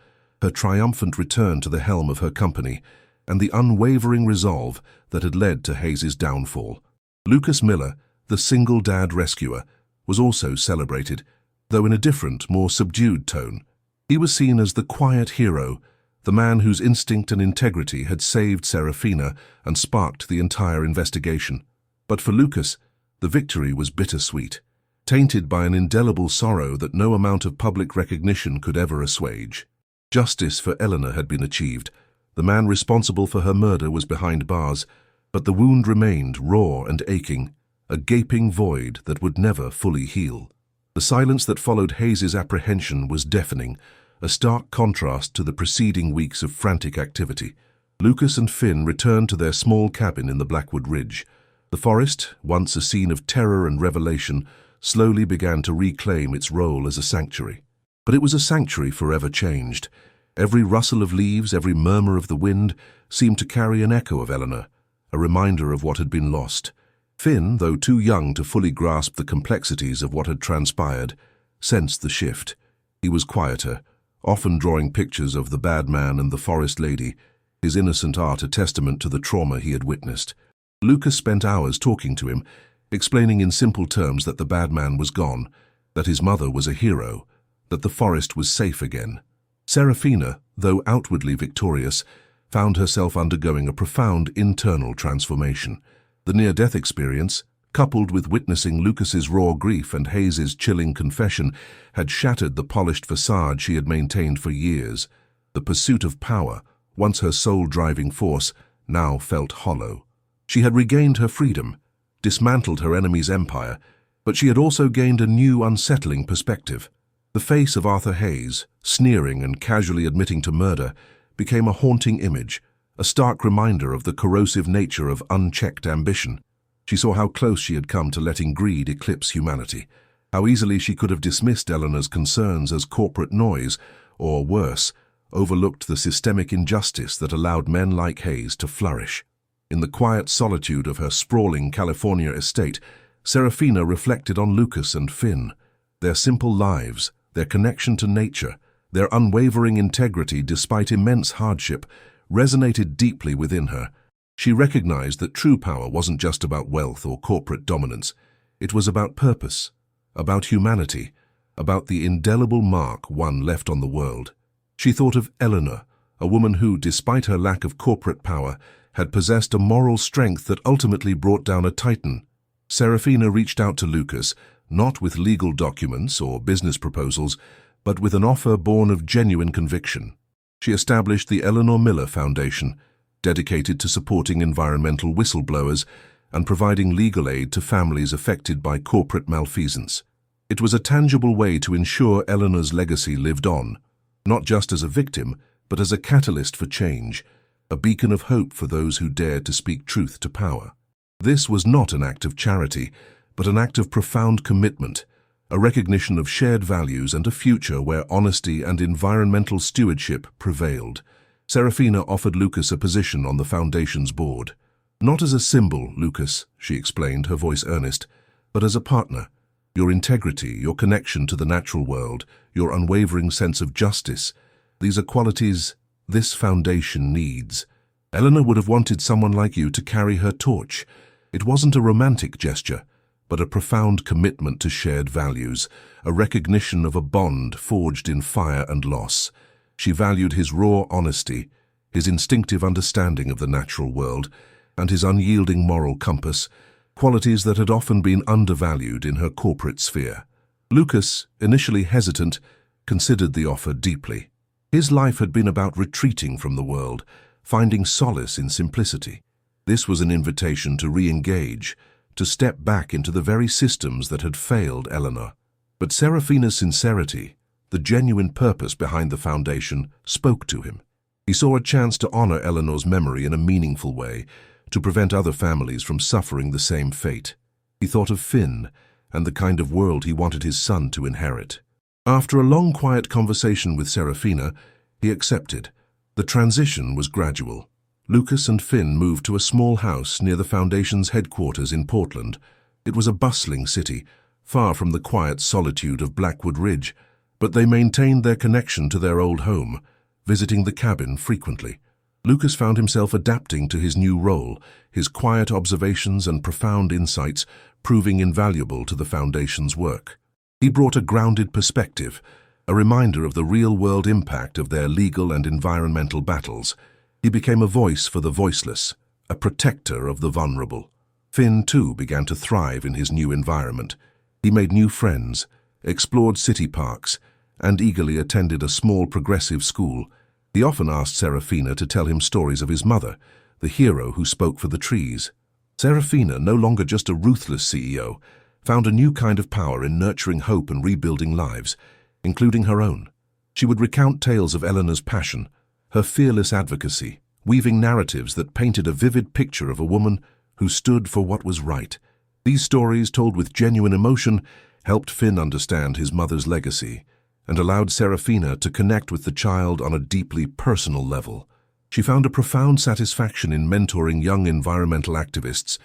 her triumphant return to the helm of her company, and the unwavering resolve that had led to Hayes' downfall. Lucas Miller, the single dad rescuer, was also celebrated, though in a different, more subdued tone. He was seen as the quiet hero, the man whose instinct and integrity had saved Serafina and sparked the entire investigation. But for Lucas, the victory was bittersweet, tainted by an indelible sorrow that no amount of public recognition could ever assuage. Justice for Eleanor had been achieved. The man responsible for her murder was behind bars, but the wound remained raw and aching, a gaping void that would never fully heal. The silence that followed Hayes' apprehension was deafening, a stark contrast to the preceding weeks of frantic activity. Lucas and Finn returned to their small cabin in the Blackwood Ridge. The forest, once a scene of terror and revelation, slowly began to reclaim its role as a sanctuary. But it was a sanctuary forever changed. Every rustle of leaves, every murmur of the wind, seemed to carry an echo of Eleanor, a reminder of what had been lost. Finn, though too young to fully grasp the complexities of what had transpired, sensed the shift. He was quieter, often drawing pictures of the bad man and the forest lady, his innocent art a testament to the trauma he had witnessed. Lucas spent hours talking to him, explaining in simple terms that the bad man was gone, that his mother was a hero, that the forest was safe again. Serafina, though outwardly victorious, found herself undergoing a profound internal transformation. The near-death experience, coupled with witnessing Lucas's raw grief and Hayes' chilling confession, had shattered the polished facade she had maintained for years. The pursuit of power, once her sole driving force, now felt hollow. She had regained her freedom, dismantled her enemy's empire, but she had also gained a new, unsettling perspective. The face of Arthur Hayes, sneering and casually admitting to murder, became a haunting image, a stark reminder of the corrosive nature of unchecked ambition. She saw how close she had come to letting greed eclipse humanity, how easily she could have dismissed Eleanor's concerns as corporate noise, or worse, overlooked the systemic injustice that allowed men like Hayes to flourish. In the quiet solitude of her sprawling California estate, Serafina reflected on Lucas and Finn. Their simple lives, their connection to nature, their unwavering integrity despite immense hardship, resonated deeply within her. She recognized that true power wasn't just about wealth or corporate dominance. It was about purpose, about humanity, about the indelible mark one left on the world. She thought of Eleanor, a woman who, despite her lack of corporate power, had possessed a moral strength that ultimately brought down a titan. Serafina reached out to Lucas, not with legal documents or business proposals, but with an offer born of genuine conviction. She established the Eleanor Miller Foundation, dedicated to supporting environmental whistleblowers and providing legal aid to families affected by corporate malfeasance. It was a tangible way to ensure Eleanor's legacy lived on, not just as a victim, but as a catalyst for change, a beacon of hope for those who dared to speak truth to power. This was not an act of charity, but an act of profound commitment, a recognition of shared values and a future where honesty and environmental stewardship prevailed. Serafina offered Lucas a position on the Foundation's board. Not as a symbol, Lucas, she explained, her voice earnest, but as a partner. Your integrity, your connection to the natural world, your unwavering sense of justice, these are qualities this foundation needs. Eleanor would have wanted someone like you to carry her torch. It wasn't a romantic gesture, but a profound commitment to shared values, a recognition of a bond forged in fire and loss. She valued his raw honesty, his instinctive understanding of the natural world, and his unyielding moral compass, qualities that had often been undervalued in her corporate sphere. Lucas, initially hesitant, considered the offer deeply. His life had been about retreating from the world, finding solace in simplicity. This was an invitation to re-engage, to step back into the very systems that had failed Eleanor. But Serafina's sincerity, the genuine purpose behind the foundation, spoke to him. He saw a chance to honor Eleanor's memory in a meaningful way, to prevent other families from suffering the same fate. He thought of Finn and the kind of world he wanted his son to inherit. After a long, quiet conversation with Serafina, he accepted. The transition was gradual. Lucas and Finn moved to a small house near the Foundation's headquarters in Portland. It was a bustling city, far from the quiet solitude of Blackwood Ridge, but they maintained their connection to their old home, visiting the cabin frequently. Lucas found himself adapting to his new role, his quiet observations and profound insights proving invaluable to the Foundation's work. He brought a grounded perspective, a reminder of the real-world impact of their legal and environmental battles. He became a voice for the voiceless, a protector of the vulnerable. Finn, too, began to thrive in his new environment. He made new friends, explored city parks, and eagerly attended a small progressive school. He often asked Serafina to tell him stories of his mother, the hero who spoke for the trees. Serafina, no longer just a ruthless CEO, found a new kind of power in nurturing hope and rebuilding lives, including her own. She would recount tales of Eleanor's passion, her fearless advocacy, weaving narratives that painted a vivid picture of a woman who stood for what was right. These stories, told with genuine emotion, helped Finn understand his mother's legacy and allowed Serafina to connect with the child on a deeply personal level. She found a profound satisfaction in mentoring young environmental activists,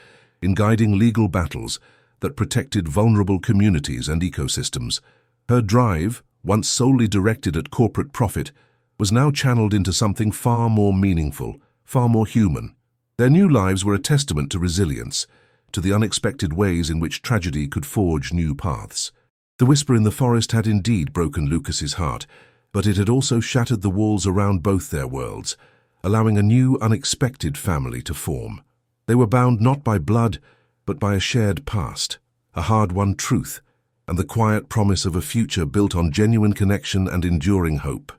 in guiding legal battles that protected vulnerable communities and ecosystems. Her drive, once solely directed at corporate profit, was now channeled into something far more meaningful, far more human. Their new lives were a testament to resilience, to the unexpected ways in which tragedy could forge new paths. The whisper in the forest had indeed broken Lucas's heart, but it had also shattered the walls around both their worlds, allowing a new, unexpected family to form. They were bound not by blood, but by a shared past, a hard-won truth, and the quiet promise of a future built on genuine connection and enduring hope.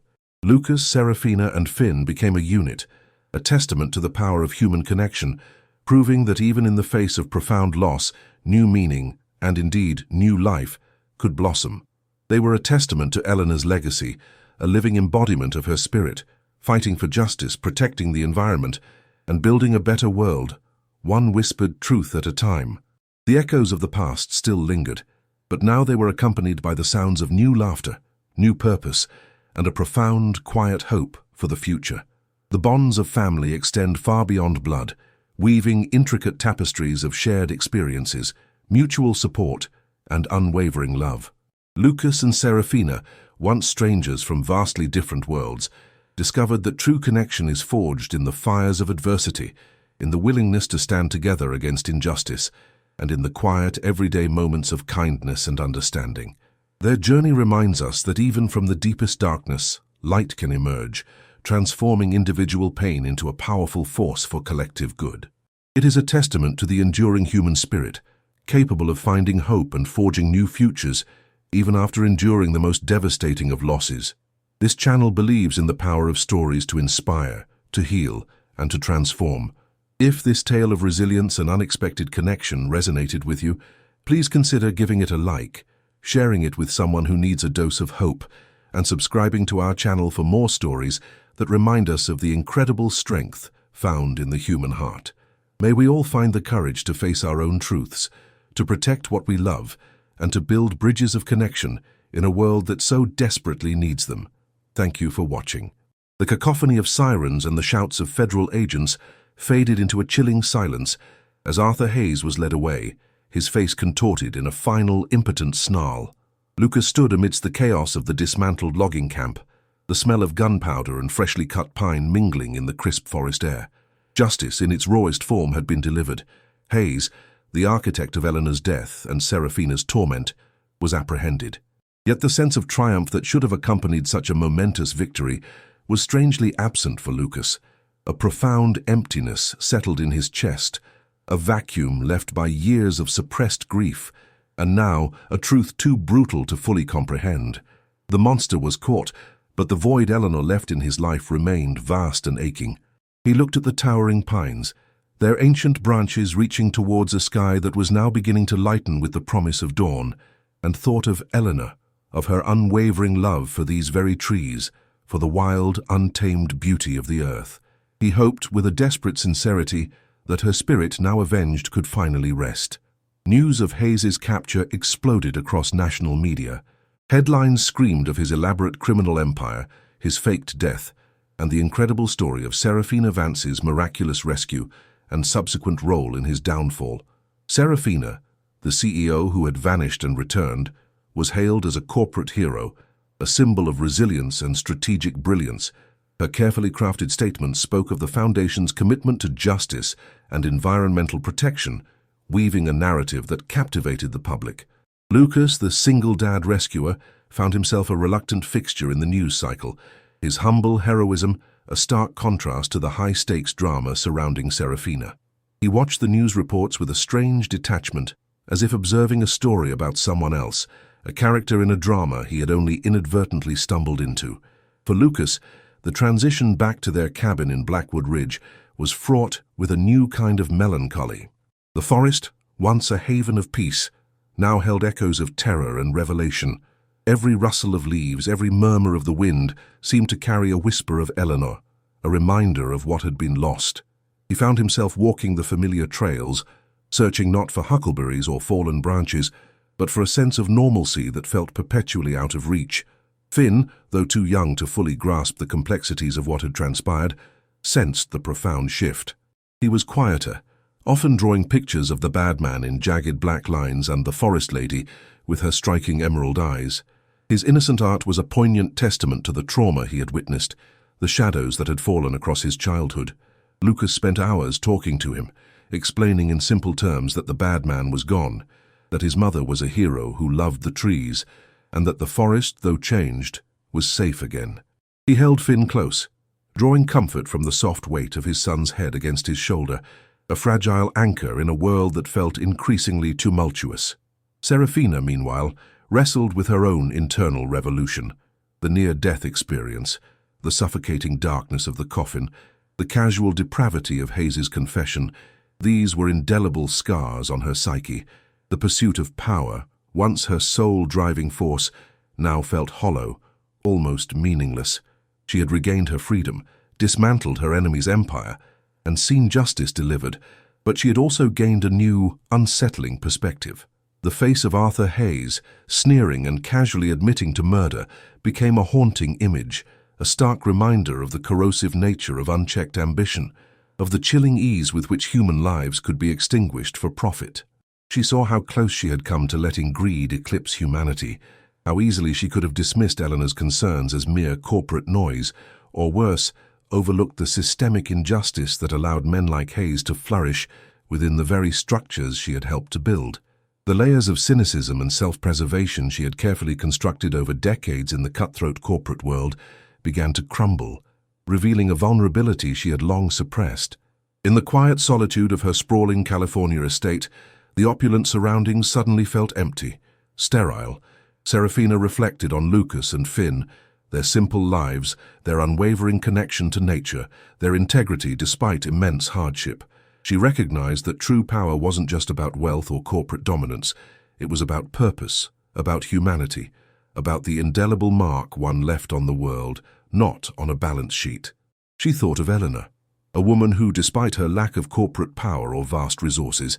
Lucas, Serafina, and Finn became a unit, a testament to the power of human connection, proving that even in the face of profound loss, new meaning, and indeed new life, could blossom. They were a testament to Eleanor's legacy, a living embodiment of her spirit, fighting for justice, protecting the environment, and building a better world, one whispered truth at a time. The echoes of the past still lingered, but now they were accompanied by the sounds of new laughter, new purpose, and a profound, quiet hope for the future. The bonds of family extend far beyond blood, weaving intricate tapestries of shared experiences, mutual support, and unwavering love. Lucas and Serafina, once strangers from vastly different worlds, discovered that true connection is forged in the fires of adversity, in the willingness to stand together against injustice, and in the quiet, everyday moments of kindness and understanding. Their journey reminds us that even from the deepest darkness, light can emerge, transforming individual pain into a powerful force for collective good. It is a testament to the enduring human spirit, capable of finding hope and forging new futures, even after enduring the most devastating of losses. This channel believes in the power of stories to inspire, to heal, and to transform. If this tale of resilience and unexpected connection resonated with you, please consider giving it a like, sharing it with someone who needs a dose of hope, and subscribing to our channel for more stories that remind us of the incredible strength found in the human heart. May we all find the courage to face our own truths, to protect what we love, and to build bridges of connection in a world that so desperately needs them. Thank you for watching. The cacophony of sirens and the shouts of federal agents faded into a chilling silence as Arthur Hayes was led away, his face contorted in a final, impotent snarl. Lucas stood amidst the chaos of the dismantled logging camp, the smell of gunpowder and freshly cut pine mingling in the crisp forest air. Justice in its rawest form had been delivered. Hayes, the architect of Eleanor's death and Serafina's torment, was apprehended. Yet the sense of triumph that should have accompanied such a momentous victory was strangely absent for Lucas. A profound emptiness settled in his chest, a vacuum left by years of suppressed grief, and now a truth too brutal to fully comprehend. The monster was caught, but the void Eleanor left in his life remained vast and aching. He looked at the towering pines, their ancient branches reaching towards a sky that was now beginning to lighten with the promise of dawn, and thought of Eleanor, of her unwavering love for these very trees, for the wild, untamed beauty of the earth. He hoped, with a desperate sincerity, that her spirit, now avenged, could finally rest. News of Hayes's capture exploded across national media. Headlines screamed of his elaborate criminal empire, his faked death, and the incredible story of Serafina Vance's miraculous rescue and subsequent role in his downfall. Serafina, the CEO who had vanished and returned, was hailed as a corporate hero, a symbol of resilience and strategic brilliance. Her carefully crafted statements spoke of the Foundation's commitment to justice and environmental protection, weaving a narrative that captivated the public. Lucas, the single-dad rescuer, found himself a reluctant fixture in the news cycle, his humble heroism a stark contrast to the high-stakes drama surrounding Serafina. He watched the news reports with a strange detachment, as if observing a story about someone else, a character in a drama he had only inadvertently stumbled into. For Lucas, the transition back to their cabin in Blackwood Ridge was fraught with a new kind of melancholy. The forest, once a haven of peace, now held echoes of terror and revelation. Every rustle of leaves, every murmur of the wind seemed to carry a whisper of Eleanor, a reminder of what had been lost. He found himself walking the familiar trails, searching not for huckleberries or fallen branches, but for a sense of normalcy that felt perpetually out of reach. Finn, though too young to fully grasp the complexities of what had transpired, sensed the profound shift. He was quieter, often drawing pictures of the bad man in jagged black lines and the forest lady with her striking emerald eyes. His innocent art was a poignant testament to the trauma he had witnessed, the shadows that had fallen across his childhood. Lucas spent hours talking to him, explaining in simple terms that the bad man was gone, that his mother was a hero who loved the trees, and that the forest, though changed, was safe again. He held Finn close, drawing comfort from the soft weight of his son's head against his shoulder, a fragile anchor in a world that felt increasingly tumultuous. Serafina, meanwhile, wrestled with her own internal revolution, the near-death experience, the suffocating darkness of the coffin, the casual depravity of Hayes's confession. These were indelible scars on her psyche. The pursuit of power, once her sole driving force, now felt hollow, almost meaningless. She had regained her freedom, dismantled her enemy's empire, and seen justice delivered, but she had also gained a new, unsettling perspective. The face of Arthur Hayes, sneering and casually admitting to murder, became a haunting image, a stark reminder of the corrosive nature of unchecked ambition, of the chilling ease with which human lives could be extinguished for profit. She saw how close she had come to letting greed eclipse humanity, how easily she could have dismissed Eleanor's concerns as mere corporate noise, or worse, overlooked the systemic injustice that allowed men like Hayes to flourish within the very structures she had helped to build. The layers of cynicism and self-preservation she had carefully constructed over decades in the cutthroat corporate world began to crumble, revealing a vulnerability she had long suppressed. In the quiet solitude of her sprawling California estate, the opulent surroundings suddenly felt empty, sterile. Serafina reflected on Lucas and Finn, their simple lives, their unwavering connection to nature, their integrity despite immense hardship. She recognized that true power wasn't just about wealth or corporate dominance. It was about purpose, about humanity, about the indelible mark one left on the world, not on a balance sheet. She thought of Eleanor, a woman who, despite her lack of corporate power or vast resources,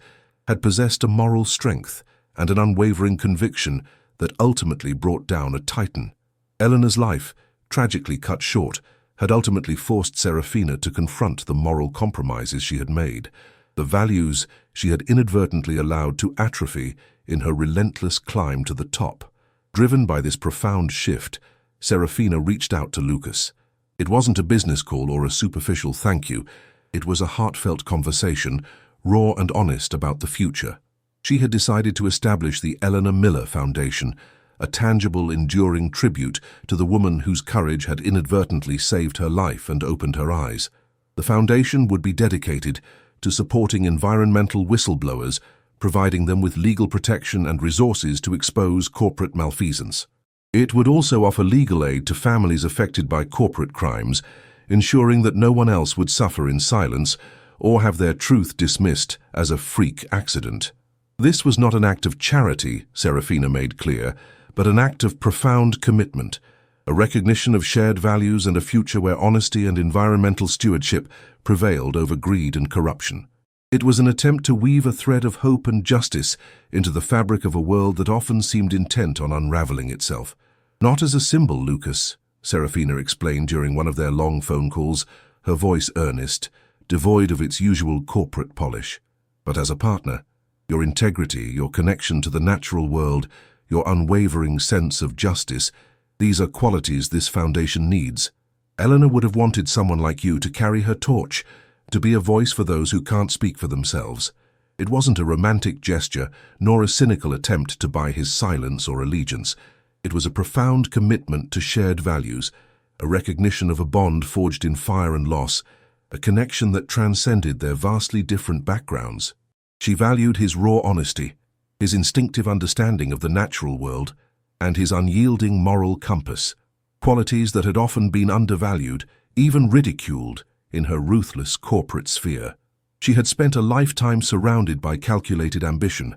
had possessed a moral strength and an unwavering conviction that ultimately brought down a titan. Eleanor's life, tragically cut short, had ultimately forced Serafina to confront the moral compromises she had made, the values she had inadvertently allowed to atrophy in her relentless climb to the top. Driven by this profound shift, Serafina reached out to Lucas. It wasn't a business call or a superficial thank you. It was a heartfelt conversation, raw and honest about the future. She had decided to establish the Eleanor Miller Foundation, a tangible, enduring tribute to the woman whose courage had inadvertently saved her life and opened her eyes. The foundation would be dedicated to supporting environmental whistleblowers, providing them with legal protection and resources to expose corporate malfeasance. It would also offer legal aid to families affected by corporate crimes, ensuring that no one else would suffer in silence or have their truth dismissed as a freak accident. This was not an act of charity, Serafina made clear, but an act of profound commitment, a recognition of shared values and a future where honesty and environmental stewardship prevailed over greed and corruption. It was an attempt to weave a thread of hope and justice into the fabric of a world that often seemed intent on unraveling itself. Not as a symbol, Lucas, Serafina explained during one of their long phone calls, her voice earnest, devoid of its usual corporate polish, but as a partner. Your integrity, your connection to the natural world, your unwavering sense of justice, these are qualities this foundation needs. Eleanor would have wanted someone like you to carry her torch, to be a voice for those who can't speak for themselves. It wasn't a romantic gesture, nor a cynical attempt to buy his silence or allegiance. It was a profound commitment to shared values, a recognition of a bond forged in fire and loss, a connection that transcended their vastly different backgrounds. She valued his raw honesty, his instinctive understanding of the natural world, and his unyielding moral compass, qualities that had often been undervalued, even ridiculed, in her ruthless corporate sphere. She had spent a lifetime surrounded by calculated ambition.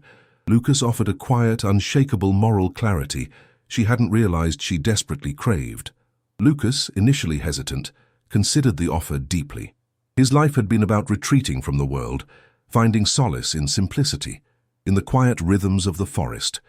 Lucas offered a quiet, unshakable moral clarity she hadn't realized she desperately craved. Lucas, initially hesitant, considered the offer deeply. His life had been about retreating from the world, finding solace in simplicity, in the quiet rhythms of the forest.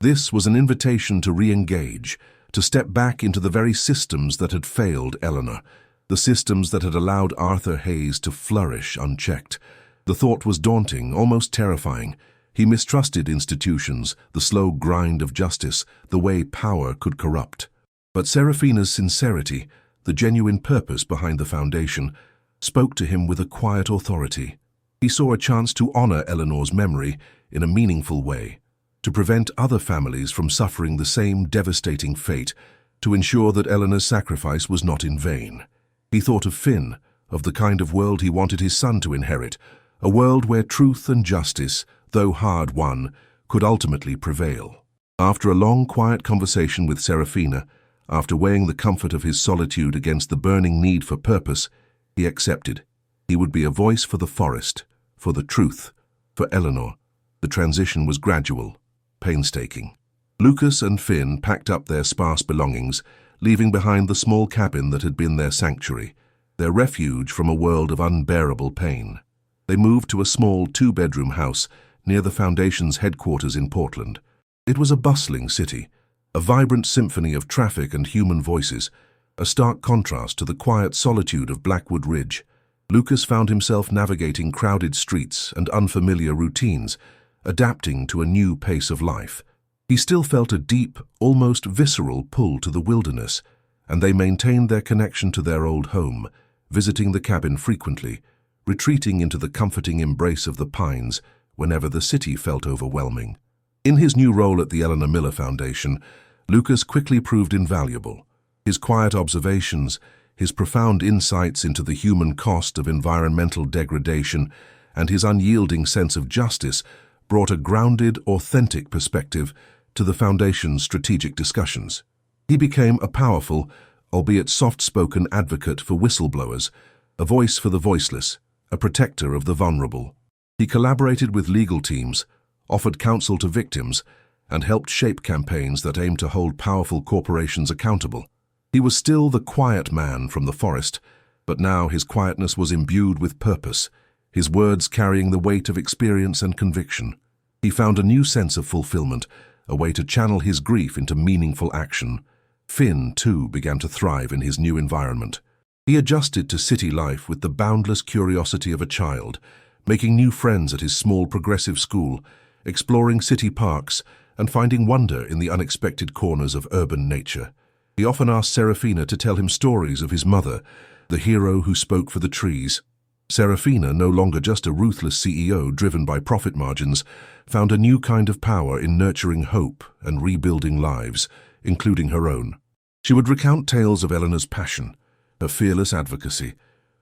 This was an invitation to re-engage, to step back into the very systems that had failed Eleanor, the systems that had allowed Arthur Hayes to flourish unchecked. The thought was daunting, almost terrifying. He mistrusted institutions, the slow grind of justice, the way power could corrupt. But Serafina's sincerity, the genuine purpose behind the foundation, spoke to him with a quiet authority. He saw a chance to honor Eleanor's memory in a meaningful way, to prevent other families from suffering the same devastating fate, to ensure that Eleanor's sacrifice was not in vain. He thought of Finn, of the kind of world he wanted his son to inherit, a world where truth and justice, though hard-won, could ultimately prevail. After a long, quiet conversation with Serafina, after weighing the comfort of his solitude against the burning need for purpose, he accepted. He would be a voice for the forest, for the truth, for Eleanor. The transition was gradual, painstaking. Lucas and Finn packed up their sparse belongings, leaving behind the small cabin that had been their sanctuary, their refuge from a world of unbearable pain. They moved to a small two-bedroom house near the Foundation's headquarters in Portland. It was a bustling city, a vibrant symphony of traffic and human voices, a stark contrast to the quiet solitude of Blackwood Ridge. Lucas found himself navigating crowded streets and unfamiliar routines, adapting to a new pace of life. He still felt a deep, almost visceral pull to the wilderness, and they maintained their connection to their old home, visiting the cabin frequently, retreating into the comforting embrace of the pines whenever the city felt overwhelming. In his new role at the Eleanor Miller Foundation, Lucas quickly proved invaluable. His quiet observations, his profound insights into the human cost of environmental degradation, and his unyielding sense of justice brought a grounded, authentic perspective to the Foundation's strategic discussions. He became a powerful, albeit soft-spoken advocate for whistleblowers, a voice for the voiceless, a protector of the vulnerable. He collaborated with legal teams, offered counsel to victims, and helped shape campaigns that aimed to hold powerful corporations accountable. He was still the quiet man from the forest, but now his quietness was imbued with purpose, his words carrying the weight of experience and conviction. He found a new sense of fulfillment, a way to channel his grief into meaningful action. Finn, too, began to thrive in his new environment. He adjusted to city life with the boundless curiosity of a child, making new friends at his small progressive school, exploring city parks, and finding wonder in the unexpected corners of urban nature. He often asked Serafina to tell him stories of his mother, the hero who spoke for the trees. Serafina, no longer just a ruthless CEO driven by profit margins, found a new kind of power in nurturing hope and rebuilding lives, including her own. She would recount tales of Eleanor's passion, her fearless advocacy,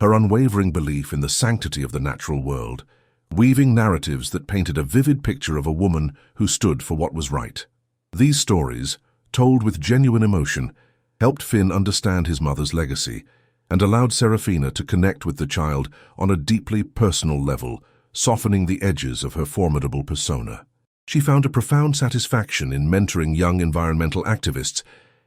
her unwavering belief in the sanctity of the natural world, weaving narratives that painted a vivid picture of a woman who stood for what was right. These stories, told with genuine emotion, helped Finn understand his mother's legacy and allowed Serafina to connect with the child on a deeply personal level, softening the edges of her formidable persona. She found a profound satisfaction in mentoring young environmental activists,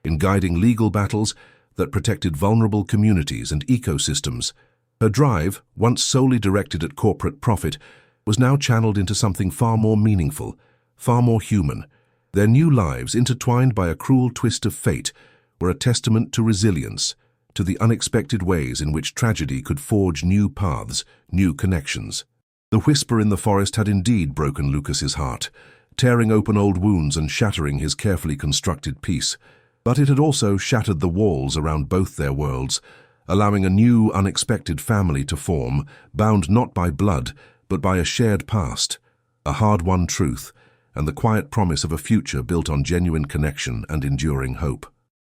in guiding legal battles that protected vulnerable communities and ecosystems. Her drive, once solely directed at corporate profit, was now channeled into something far more meaningful, far more human. Their new lives, intertwined by a cruel twist of fate, were a testament to resilience, to the unexpected ways in which tragedy could forge new paths, new connections. The whisper in the forest had indeed broken Lucas's heart, tearing open old wounds and shattering his carefully constructed peace. But it had also shattered the walls around both their worlds, allowing a new, unexpected family to form, bound not by blood, but by a shared past, a hard-won truth, and the quiet promise of a future built on genuine connection and enduring hope.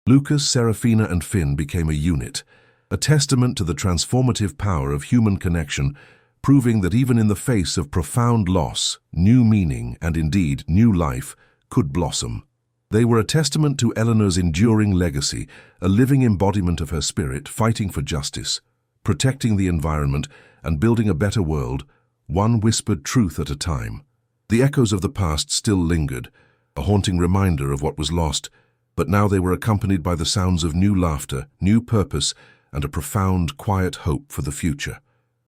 Lucas, Serafina, and Finn became a unit, a testament to the transformative power of human connection, proving that even in the face of profound loss, new meaning, and indeed new life, could blossom. They were a testament to Eleanor's enduring legacy, a living embodiment of her spirit, fighting for justice, protecting the environment, and building a better world, one whispered truth at a time. The echoes of the past still lingered, a haunting reminder of what was lost, but now they were accompanied by the sounds of new laughter, new purpose, and a profound, quiet hope for the future.